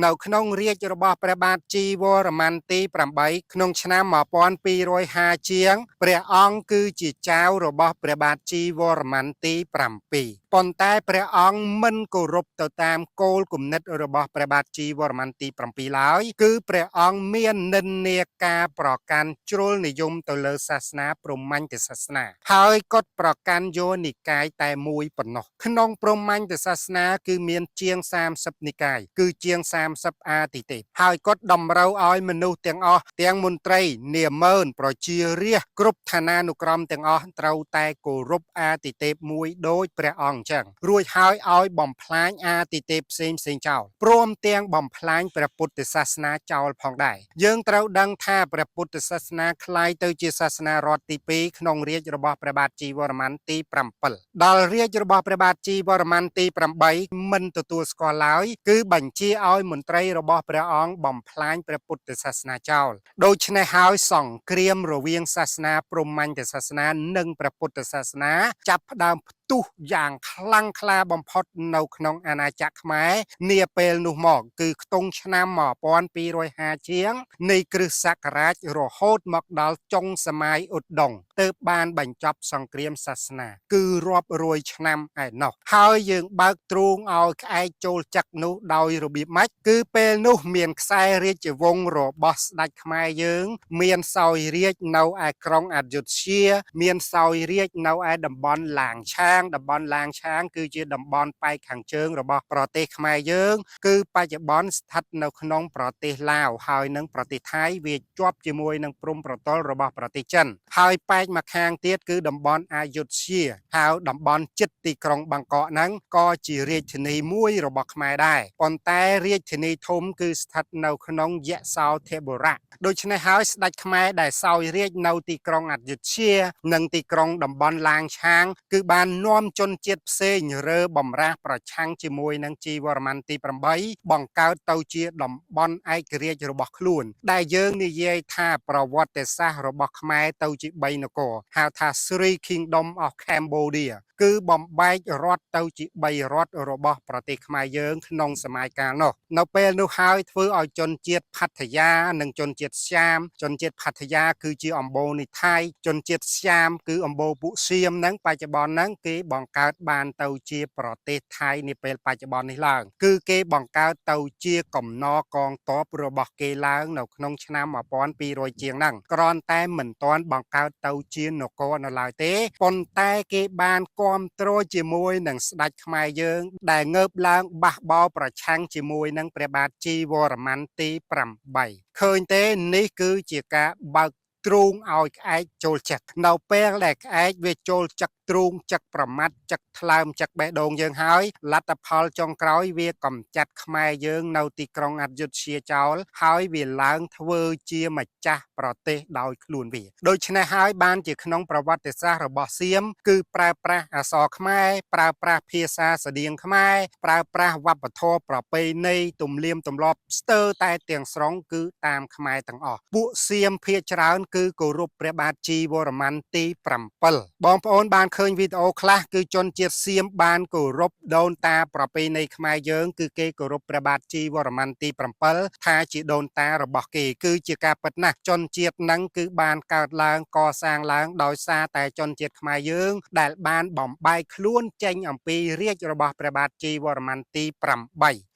នៅក្នុងរាជរបស់ព្រះបាទជីវរ្ម័នទី8ក្នុងឆ្នាំ1250ជាងព្រះអង្គគឺជាចៅរបស់ព្រះបាទជីវរ្ម័នទី7ប៉ុន្តែព្រះអង្គមិនគោរពទៅតាមគោលគំនិតរបស់ព្រះបាទជីវរ្ម័នទី7ឡើយគឺព្រះអង្គមាននិន្នាការប្រកាន់ជ្រុលនិយមទៅលើសាសនាព្រហ្មញ្ញសាសនាហើយគាត់ប្រកាន់យោនិកាយតែមួយប៉ុណ្ណោះក្នុងព្រហ្មញ្ញសាសនាគឺមានជាង30និកាយគឺជាង30អាទិទេពហើយគាត់តម្រូវឲ្យមនុស្សទាំងអស់ទាំងមន្ត្រីនាម៉ឺនប្រជារាស្ត្រគ្រប់ឋានានុក្រមទាំងអស់ត្រូវតែគោរពអាទិទេពមួយដូចព្រះអង្គអញ្ចឹងរួចហើយឲ្យបំផ្លាញអាទិទេពផ្សេងចោលព្រមទាំងបំផ្លាញព្រះពុទ្ធសាសនាចោលផងដែរយើងត្រូវដឹងថាព្រះពុទ្ធសាសនាคล้ายទៅជាសាសនារដ្ឋទី2ក្នុងរាជរបស់ព្រះបាទជីវរ្ម័នទី7ដល់រាជរបស់ព្រះបាទជីវរ្ម័នទី8មិនទទួលស្គាល់ឡើយគឺបញ្ជាឲ្យមន្ត្រីរបស់ព្រះអង្គបំផ្លាញព្រះពុទ្ធសាសនាចោលដូច្នេះហើយសង្គ្រាមរវាងសាសនាព្រហ្មញ្ញសាសនានិងព្រះពុទ្ធសាសនាចាប់ផ្ដើមទុះយ៉ាងខ្លាំងក្លាបំផុតនៅក្នុងអាណាចក្រខ្មែរនាពេលនោះមកគឺខ្ទង់ឆ្នាំ1250ជាងនៃគ្រិស្តសករាជរហូតមកដល់ចុងសម័យឧត្តង្គទើបបានបញ្ចប់សង្គ្រាមសាសនាគឺរាប់រយឆ្នាំឯណោះហើយយើងបើកទ្រូងឲ្យក្អែកចូលចឹកនោះដោយរបៀបម៉េចគឺពេលនោះមានខ្សែរាជវង្សរបស់ស្ដេចខ្មែរយើងមានសោយរាជនៅឯក្រុងអយុធ្យាមានសោយរាជនៅឯតំបន់ឡាងឆាងតំបន់ឡាងឆាងគឺជាតំបន់ប៉ែកខាងជើងរបស់ប្រទេសខ្មែរយើងគឺបច្ចុប្បន្នស្ថិតនៅក្នុងប្រទេសឡាវហើយនិងប្រទេសថៃវាជាប់ជាមួយនឹងព្រំប្រទល់របស់ប្រទេសចិនហើយប៉ែកមកខាងទៀតគឺតំបន់អយុធ្យាហើយតំបន់ជិតទីក្រុងបាងកកហ្នឹងក៏ជារាជធានីមួយរបស់ខ្មែរដែរប៉ុន្តែរាជធានីធំគឺស្ថិតនៅក្នុងយសោធបុរៈដូច្នេះហើយស្ដេចខ្មែរដែលសោយរាជនៅទីក្រុងអយុធ្យានិងទីក្រុងតំបន់ឡាងឆាងគឺបាននាំជនជាតិផ្សេងរើបំរាស់ប្រឆាំងជាមួយនឹងជីវរ្ម័នទី8បង្កើតទៅជាតំបន់ឯករាជ្យរបស់ខ្លួនដែលយើងនិយាយថាប្រវត្តិសាស្ត្ររបស់ខ្មែរទៅជា3នគរហៅថា Three Kingdom of Cambodia គឺបំបែករដ្ឋទៅជា3រដ្ឋរបស់ប្រទេសខ្មែរយើងក្នុងសម័យកាលនោះនៅពេលនោះហើយធ្វើឲ្យជនជាតិផាត់យានិងជនជាតិស្យាមជនជាតិផាត់យាគឺជាអំបូរនីថៃជនជាតិស្យាមគឺអំបូរពួកសៀមហ្នឹងបច្ចុប្បន្នហ្នឹងគេបង្កើតបានទៅជាប្រទេសថៃនាពេលបច្ចុប្បន្ននេះឡើងគឺគេបង្កើតទៅជាកំណរកងទ័ពរបស់គេឡើងនៅក្នុងឆ្នាំ1200ជាងហ្នឹងគ្រាន់តែមិនទាន់បង្កើតទៅជានគរនៅឡើយទេប៉ុន្តែគេបានគាំទ្រជាមួយនឹងស្ដេចខ្មែរយើងដែលងើបឡើងបះបោរប្រឆាំងជាមួយនឹងព្រះបាទជីវរ្ម័នទី8ឃើញទេនេះគឺជាការបើកទ្រូងឲ្យក្អែកចូលចឹកនៅពេលដែលក្អែកវាចូលចឹកទ្រូងចឹកប្រមាត់ចឹកថ្លើមចឹកបេះដូងយើងហើយលទ្ធផលចុងក្រោយវាកំចាត់ខ្មែរយើងនៅទីក្រុងអយុធ្យាចោលហើយវាឡើងធ្វើជាម្ចាស់ប្រទេសដោយខ្លួនវាដូច្នេះហើយបានជាក្នុងប្រវត្តិសាស្ត្ររបស់សៀមគឺប្រើប្រាស់អក្សរខ្មែរប្រើប្រាស់ភាសាស្តៀងខ្មែរប្រើប្រាស់វប្បធម៌ប្រពៃណីទំនៀមទម្លាប់ស្ទើរតែទាំងស្រុងគឺតាមខ្មែរទាំងអស់ពួកសៀមភាគច្រើនគឺគោរពព្រះបាទជីវរ្ម័នទី7បងប្អូនបានឃើញវីដេអូខ្លះគឺជនជាតិសៀមបានគោរពដូនតាប្រពៃណីខ្មែរយើងគឺគេគោរពព្រះបាទជីវរ្ម័នទី7ថាជាដូនតារបស់គេគឺជាការពិតណាស់ជនជាតិហ្នឹងគឺបានកើតឡើងកសាងឡើងដោយសារតែជនជាតិខ្មែរយើងដែលបានបំបែកខ្លួនចេញអំពីរាជរបស់ព្រះបាទជីវរ្ម័នទី8